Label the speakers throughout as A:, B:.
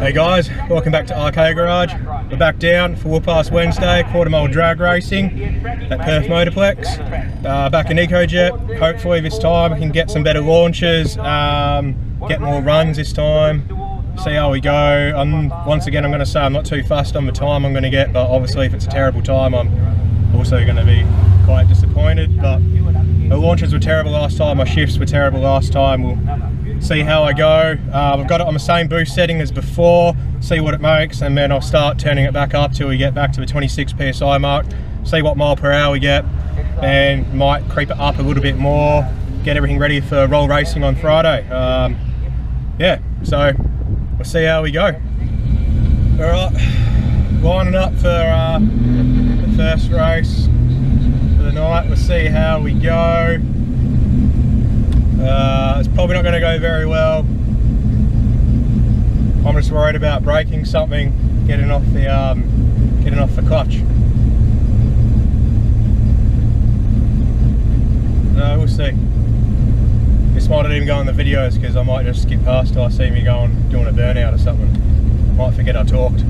A: Hey guys, welcome back to Arcade Garage. We're back down for Whoop-Ass Wednesday, quarter mile drag racing at Perth Motorplex. Back in EcoJet. Hopefully this time we can get some better launches, get more runs this time, see how we go. Once again, I'm going to say I'm not too fussed on the time I'm going to get, but obviously if it's a terrible time I'm also going to be quite disappointed. But the launches were terrible last time, my shifts were terrible last time. We'll see how I go. I've got it on the same boost setting as before, see what it makes, and then I'll start turning it back up till we get back to the 26 PSI mark, see what mile per hour we get, and might creep it up a little bit more, get everything ready for roll racing on Friday. Yeah, so we'll see how we go. Alright, lining up for the first race for the night. We'll see how we go. It's probably not going to go very well. I'm just worried about breaking something, getting off the clutch. No, we'll see. This might not even go in the videos because I might just skip past till I see me doing a burnout or something. Might forget I talked.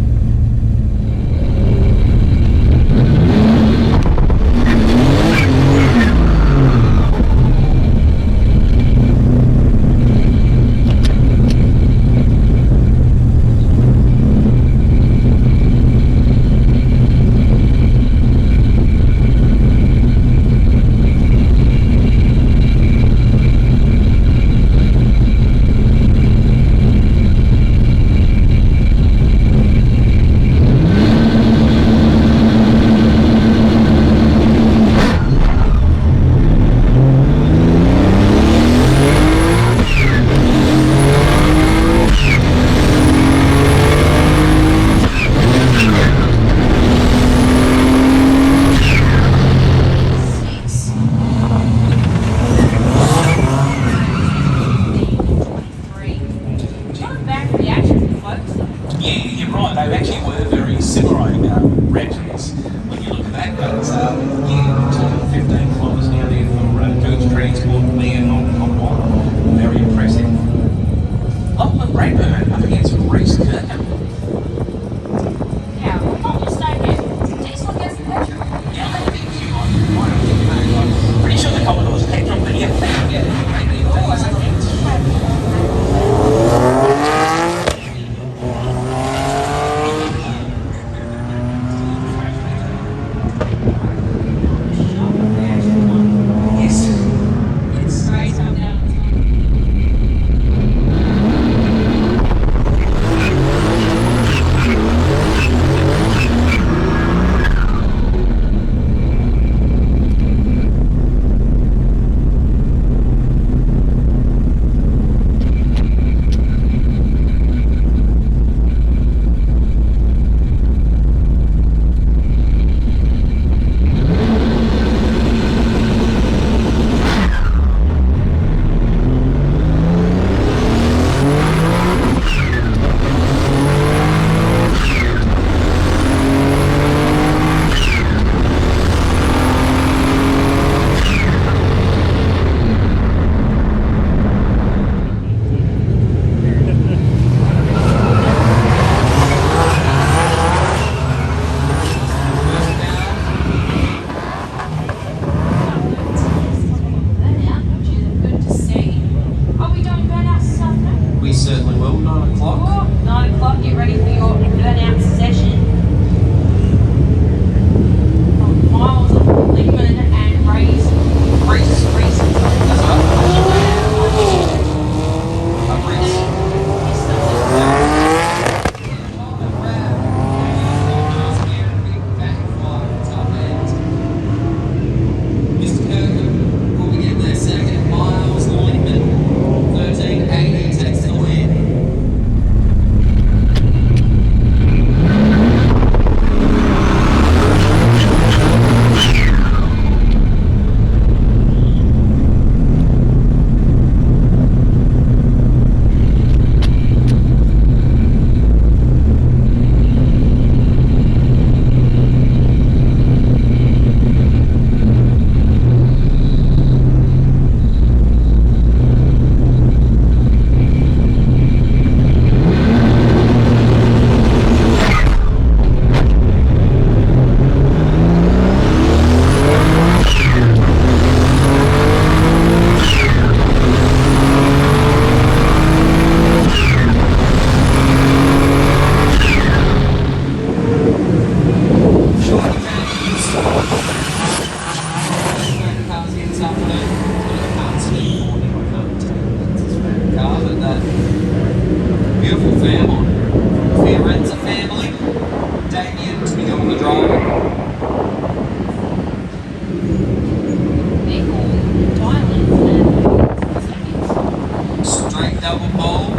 B: double fold.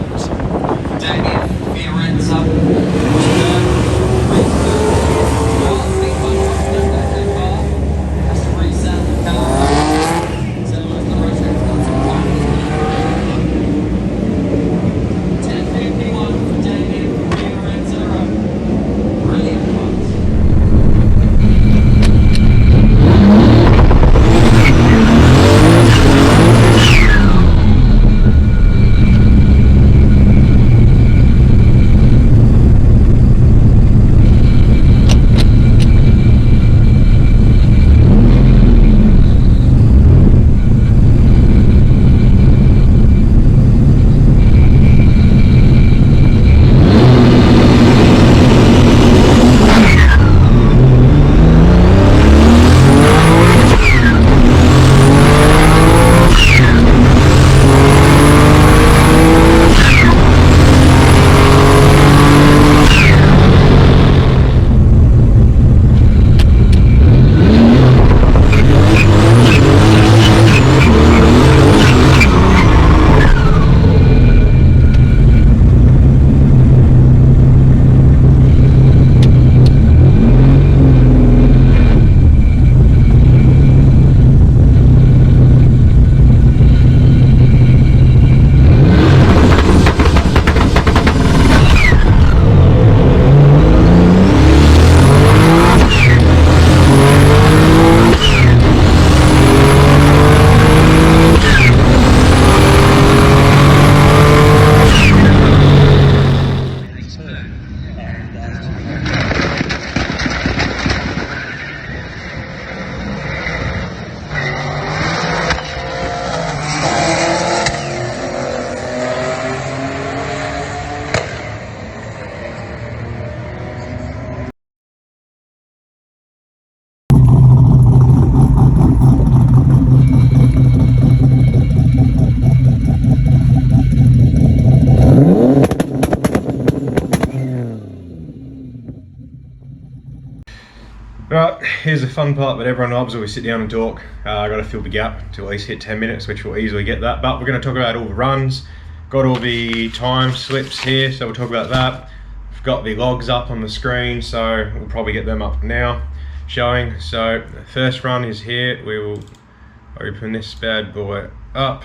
B: Damien Fiorenza.
A: Right, here's the fun part that everyone loves where we sit down and talk. I got to fill the gap to at least hit 10 minutes, which will easily get that. But we're going to talk about all the runs. Got all the time slips here, so we'll talk about that. We've got the logs up on the screen, so we'll probably get them up now, showing. So the first run is here. We will open this bad boy up.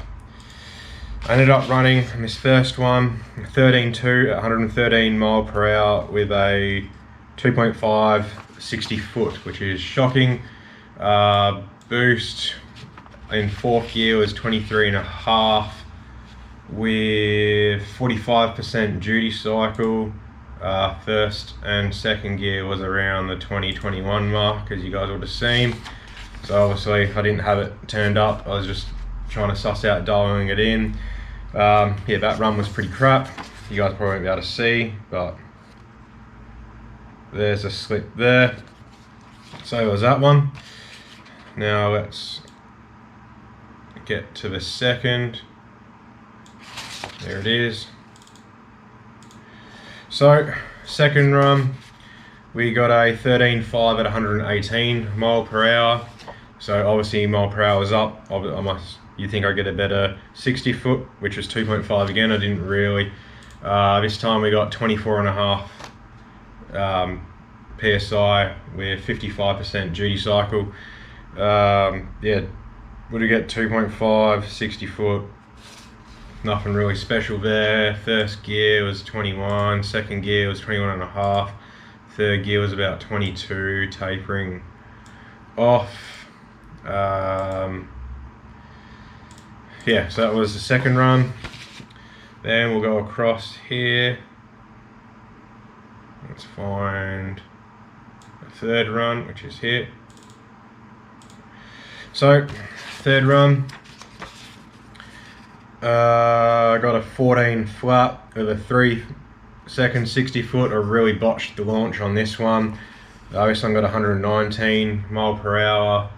A: I ended up running this first one 13.2 at 113 mile per hour with a 2.5 60 foot, which is shocking. Boost in fourth gear was 23.5 with 45% duty cycle. First and second gear was around the 20-21 mark, as you guys would have seen. So obviously I didn't have it turned up. I was just trying to suss out dialing it in. Yeah, that run was pretty crap. You guys probably won't be able to see, but there's a slip there. So was that one. Now let's get to the second. There it is. So second run, we got a 13.5 at 118 mile per hour. So obviously mile per hour is up. You think I get a better 60 foot, which was 2.5 again. I didn't really. This time we got 24.5 PSI with 55% duty cycle. Yeah, would have get 2.5, 60 foot. Nothing really special there. First gear was 21, second gear was 21.5, third gear was about 22, tapering off. Yeah, so that was the second run. Then we'll go across here. Let's find the third run, which is here. So, third run. I got a 14 flat with a 3-second 60 foot. I really botched the launch on this one. This one got 119 mile per hour.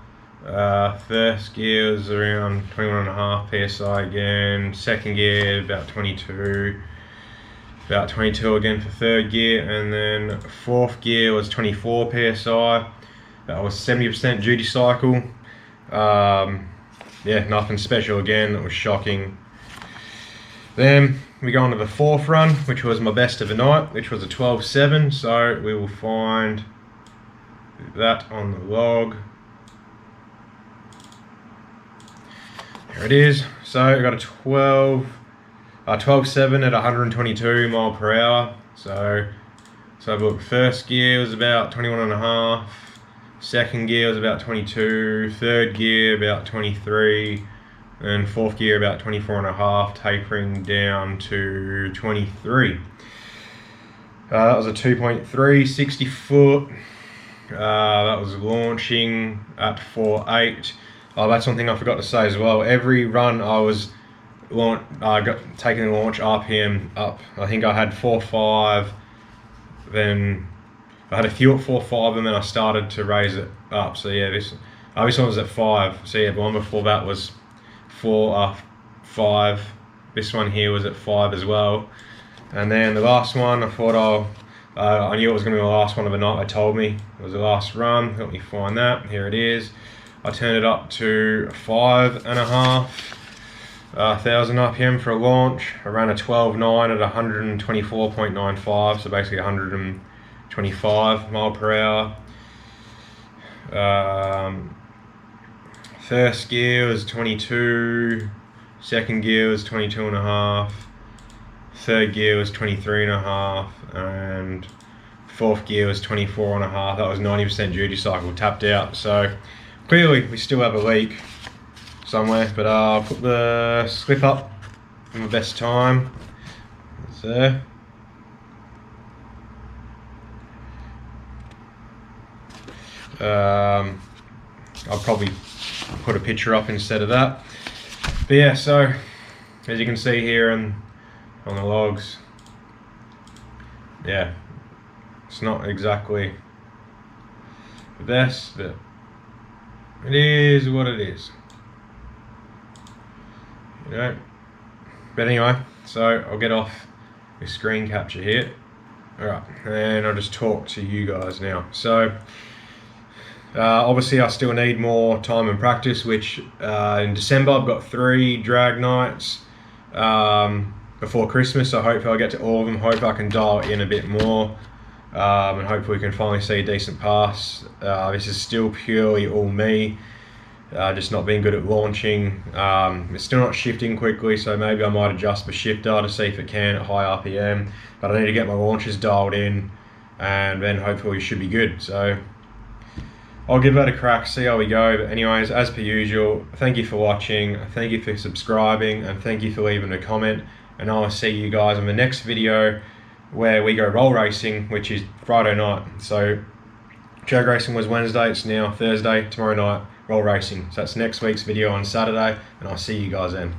A: First gear was around 21.5 PSI again. Second gear about 22. About 22 again for third gear, and then fourth gear was 24 PSI. That was 70% duty cycle. Yeah, nothing special again. That was shocking. Then we go on to the fourth run, which was my best of the night, which was a 12.7. So we will find that on the log. There it is. So I got a 12.7 at 122 mile per hour. So have a look. First gear was about 21.5. Second gear was about 22. Third gear about 23. And fourth gear about 24.5, tapering down to 23. That was a 2.3, 60 foot. That was launching at 4.8. Oh, that's one thing I forgot to say as well. Every run I was taking the launch RPM up. I think I had 4.5, then I had a few at 4.5, and then I started to raise it up. So yeah, this one was at 5. So yeah, the one before that was 5. This one here was at 5 as well. And then the last one, I thought I knew it was going to be the last one of the night. They told me it was the last run. Let me find that. Here it is. I turned it up to 5.5 thousand RPM for a launch. I ran a 12.9 at 124.95, so basically 125 mile per hour. First gear was 22, second gear was 22.5, third gear was 23.5, and fourth gear was 24.5. That was 90% duty cycle, tapped out. So clearly we still have a leak somewhere, but I'll put the slip up in my best time. It's there. I'll probably put a picture up instead of that. But yeah, so as you can see here on the logs, yeah, it's not exactly the best, but it is what it is, you know. But anyway, so I'll get off the screen capture here. Alright, and I'll just talk to you guys now. So obviously I still need more time and practice, which in December I've got 3 drag nights before Christmas, so hopefully I'll get to all of them. Hope I can dial in a bit more, and hopefully we can finally see a decent pass. This is still purely all me, just not being good at launching. It's still not shifting quickly, so maybe I might adjust the shifter to see if it can at high RPM, but I need to get my launches dialed in, and then hopefully we should be good. So I'll give that a crack, see how we go. But anyways, as per usual, thank you for watching, thank you for subscribing, and thank you for leaving a comment. And I'll see you guys in the next video where we go roll racing, which is Friday night. So drag racing was Wednesday, it's now Thursday. Tomorrow night, roll racing. So that's next week's video on Saturday, and I'll see you guys then.